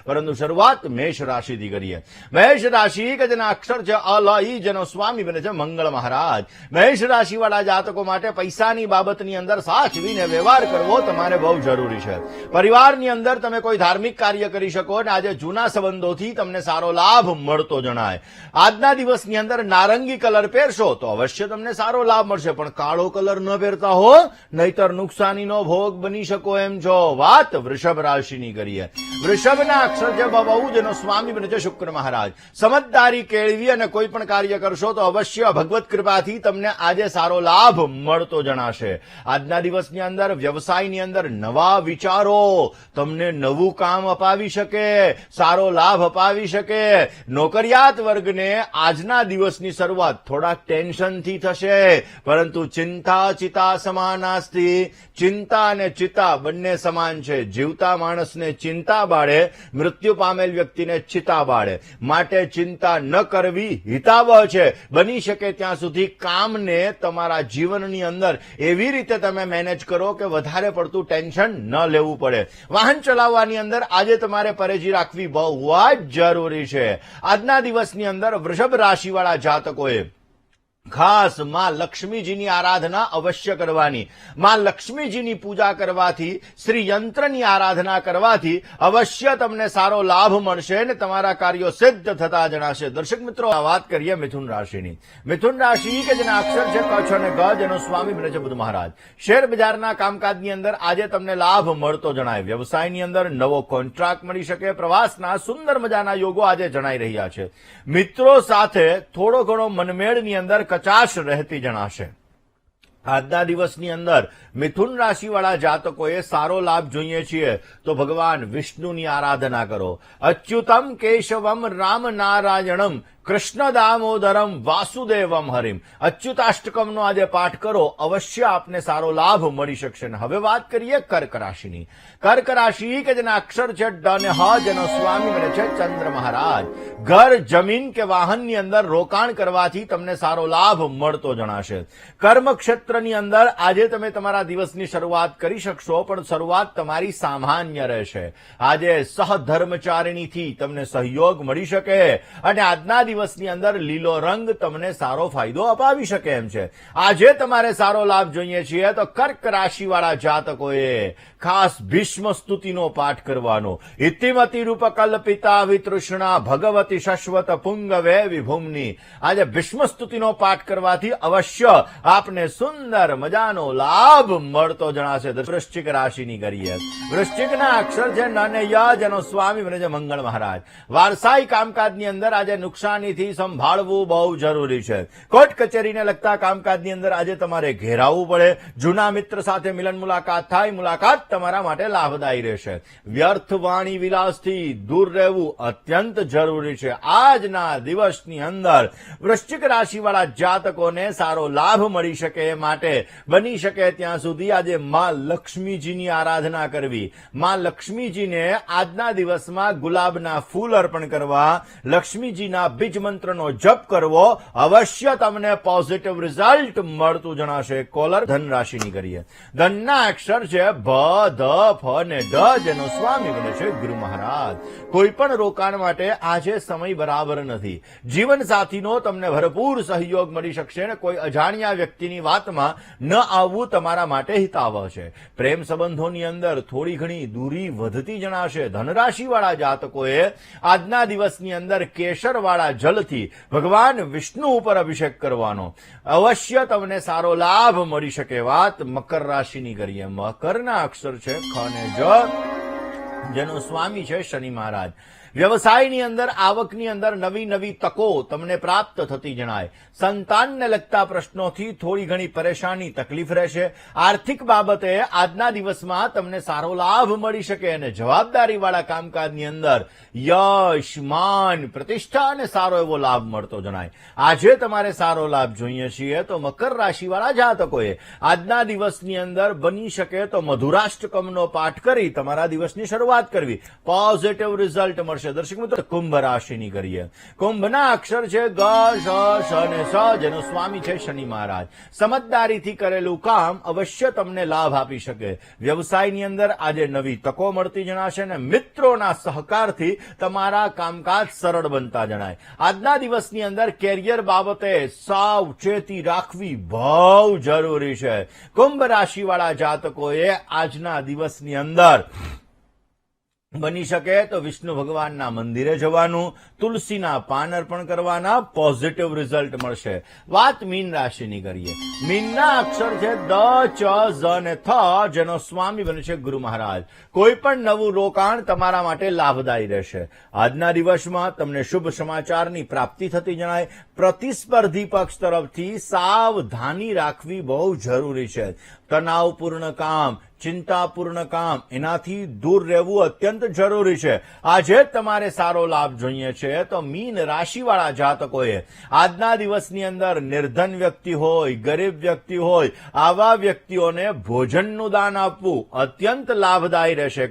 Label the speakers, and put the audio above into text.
Speaker 1: પરંતુ શરૂઆત મેષ રાશિથી કરીએ. મેષ રાશિ કે જેના અક્ષર છે અલ ઈ, જેનો સ્વામી બને છે મંગળ મહારાજ. મેષ રાશિવાળા જાતકો માટે પૈસાની બાબતની અંદર સાચવીને વ્યવહાર કરવો તમારે બહુ જરૂરી છે. પરિવારની અંદર તમે કોઈ ધાર્મિક કાર્ય કરી શકો અને આજે જૂના સંબંધોથી તમને સારો લાભ મળતો જણાય. આજના દિવસની અંદર નારંગી કલર પહેરશો તો અવશ્ય તમને સારો લાભ મળશે, પણ કાળો કલર ન પહેરતા હો, નહીતર નુકસાનીનો ભોગ બની શકો એમ છો. વાત વૃષભ રાશિની કરીએ. વૃષભના અક્ષર છે બહુ, જેનો સ્વામી બને છે શુક્ર મહારાજ. સમજદારી કેળવી અને કોઈ પણ કાર્ય કરશો તો અવશ્ય ભગવત કૃપાથી તમને આજે સારો લાભ મળતો જણાશે. આજના દિવસની અંદર વ્યવસાયની અંદર નવા વિચારો તમને નવું કામ અપાવી શકે, સારો લાભ અપાવી શકે. નોકરિયાત વર્ગને આજના દિવસની શરૂઆત થોડાક ટેન્શનથી થશે, પરંતુ ચિંતા ચિતા સમાનાસ્તિ. ચિંતા અને ચિતા બંને સમાન છે. જીવતા માણસને ચિંતા બાળે, મૃત્યુ પામેલ વ્યક્તિને ચિતા બાળે. માટે ચિંતા ન કરવી હિતાવહ છે. બની શકે ત્યાં સુધી કામને તમારા જીવનની અંદર એવી રીતે તમે મેનેજ કરો કે વધારે પડતું ટેન્શન ન લેવું પડે. વાહન ચલાવવાની અંદર આજે તમારે પરેજી રાખવી બહુ જ જરૂરી છે. આજના દિવસની અંદર વૃષભ રાશિવાળા જાતકોએ ખાસ માં લક્ષ્મીજીની આરાધના અવશ્ય કરવાની. માં લક્ષ્મીજીની પૂજા કરવાથી, શ્રી યંત્રની આરાધના કરવાથી અવશ્ય તમને સારો લાભ મળશે અને તમારા કાર્યો સિદ્ધ થતા જણાશે. દર્શક મિત્રો, વાત કરીએ મિથુન રાશિની. મિથુન રાશિ કે જેના અક્ષર છે ક, છ અને ગ, જેનો સ્વામી બને છે બુધ મહારાજ. શેર બજારના કામકાજની અંદર આજે તમને લાભ મળતો જણાય. વ્યવસાયની અંદર નવો કોન્ટ્રાક્ટ મળી શકે. પ્રવાસના સુંદર મજાના યોગો આજે જણાઈ રહ્યા છે. મિત્રો સાથે થોડો ઘણો મનમેળની અંદર કચાશ રહેતી જણાશે. આજના દિવસની અંદર મિથુન રાશિવાળા જાતકોએ સારો લાભ જોઈએ છીએ તો ભગવાન વિષ્ણુની આરાધના કરો. અચ્યુતમ કેશવમ રામ નારાયણમ કૃષ્ણ દામોદરમ વાસુદેવમ હરિમ. અચ્યુતાષ્ટકમનો આજે પાઠ કરો, અવશ્ય આપને સારો લાભ મળી શકશે. હવે વાત કરીએ કર્ક રાશિની. કર્ક રાશિ કે જેના અક્ષર છે ડ અને હ, જેનો સ્વામી બને છે ચંદ્ર મહારાજ. ઘર, જમીન કે વાહનની અંદર રોકાણ કરવાથી તમને સારો લાભ મળતો જણાશે. કર્મક્ષેત્રની અંદર આજે તમે તમારા દિવસની શરૂઆત કરી શકશો, પણ શરૂઆત તમારી સામાન્ય રહેશે. આજે સહધર્મચારિણીથી તમને સહયોગ મળી શકે અને આજના દિવસની અંદર લીલો રંગ તમને સારો ફાયદો અપાવી શકે એમ છે. આજે તમારે સારો લાભ જોઈએ છીએ તો કર્ક રાશિવાળા જાતકોએ ખાસ ભીષ્મ સ્તુતિનો પાઠ કરવાનો. ઇતિમતિ રૂપ કલ્પિતા વિતૃષ્ણા ભગવતી શશ્વત પુંગવે વિભુમની. આજે ભીષ્મ સ્તુતિનો પાઠ કરવાથી અવશ્ય આપને સુંદર મજાનો લાભ મળતો જણાશે. વૃશ્ચિક રાશિની કરીએ. વૃશ્ચિકના અક્ષર છે ન અને ય, જેનો સ્વામી બને છે મંગળ મહારાજ. વારસાઈ કામકાજની અંદર આજે નુકસાનીથી સંભાળવું બહુ જરૂરી છે. કોર્ટ કચેરીને લગતા કામકાજની અંદર આજે તમારે ઘેરાવવું પડે. જૂના મિત્ર સાથે મિલન મુલાકાત થાય. મુલાકાત તમારા માટે લાભદાયી રહેશે. વ્યર્થ વાણી વિલાસથી દૂર રહેવું અત્યંત જરૂરી છે. આજના દિવસની અંદર વૃશ્ચિક રાશિવાળા જાતકોને સારો લાભ મળી શકે એ માટે બની શકે ત્યાં સુધી આજે માં લક્ષ્મીજીની આરાધના કરવી. માં લક્ષ્મીજીને આજના દિવસમાં ગુલાબના ફૂલ અર્પણ કરવા, લક્ષ્મીજીના બીજ મંત્રનો જપ કરવો, અવશ્ય તમને પોઝિટિવ રિઝલ્ટ મળતું જણાશે. કોલર ધન રાશિની કરીએ. ધનના અક્ષર છે ભ, ધ, ફ અને ડ, જેનો સ્વામી બને છે ગુરુ મહારાજ. કોઈ પણ રોકાણ માટે આજે સમય બરાબર નથી. જીવન સાથીનો તમને ભરપૂર સહયોગ મળી શકશે અને કોઈ અજાણ્યા વ્યક્તિની વાતમાં ન આવવું તમારા માટે હિતાવહ છે. પ્રેમ સંબંધોની અંદર થોડી ઘણી દૂરી વધતી જણાશે. ધનરાશિવાળા જાતકોએ આજના દિવસની અંદર કેસરવાળા જલથી ભગવાન વિષ્ણુ ઉપર અભિષેક કરવાનો. અવશ્ય તમને સારો લાભ મળી શકે. વાત મકર રાશિની કરીએ. મકરના અક્ષર છે ખ અને જ, જેનો સ્વામી છે શનિ મહારાજ. વ્યવસાયની અંદર, આવકની અંદર નવી નવી તકો તમને પ્રાપ્ત થતી જણાય. સંતાનને લગતા પ્રશ્નોથી થોડી ઘણી પરેશાની, તકલીફ રહેશે. આર્થિક બાબતે આજના દિવસમાં તમને સારો લાભ મળી શકે અને જવાબદારીવાળા કામકાજની અંદર યશ, માન, પ્રતિષ્ઠા અને સારો એવો લાભ મળતો જણાય. આજે તમારે સારો લાભ જોઈએ છીએ તો મકર રાશિવાળા જાતકોએ આજના દિવસની અંદર બની શકે તો મધુરાષ્ટકમનો પાઠ કરી તમારા દિવસની શરૂઆત શરૂઆત કરવી, પોઝિટિવ રિઝલ્ટ મળશે. દર્શક મિત્રો, કુંભ રાશિની કરીએ. કુંભના અક્ષર છે ગ, શ, શ અને સ, જેનો સ્વામી છે શનિ મહારાજ. સમજદારીથી કરેલું કામ અવશ્ય તમને લાભ આપી શકે. વ્યવસાયની અંદર આજે નવી તકો મળતી જણાશે અને મિત્રોના સહકારથી તમારા કામકાજ સરળ બનતા જણાય. આજના દિવસની અંદર કેરિયર બાબતે સાવચેતી રાખવી બહુ જરૂરી છે. કુંભ રાશિવાળા જાતકોએ આજના દિવસની અંદર બની શકે તો વિષ્ણુ ભગવાનના મંદિરે જવાનું, તુલસીના પાન અર્પણ કરવાના, પોઝિટિવ રિઝલ્ટ મળશે. વાત મીન રાશિની કરીએ. મીનના અક્ષર છે દ, ચ, ઝ અને થ, જેનો સ્વામી બને છે ગુરુ મહારાજ. કોઈ પણ નવું રોકાણ તમારા માટે લાભદાયી રહેશે. આજના દિવસમાં તમને શુભ સમાચારની પ્રાપ્તિ થતી જણાય. પ્રતિસ્પર્ધી પક્ષ તરફથી સાવધાની રાખવી બહુ જરૂરી છે. તણાવપૂર્ણ કામ, ચિંતાપૂર્ણ કામ, એનાથી દૂર રહેવું અત્યંત જરૂરી છે. આજે તમારે સારો લાભ જોઈએ છે તો મીન રાશિવાળા જાતકોએ આજના દિવસની અંદર નિર્ધન વ્યક્તિ હોય, ગરીબ વ્યક્તિ હોય, આવા વ્યક્તિઓને ભોજનનું દાન આપવું અત્યંત લાભદાયી રહેશે.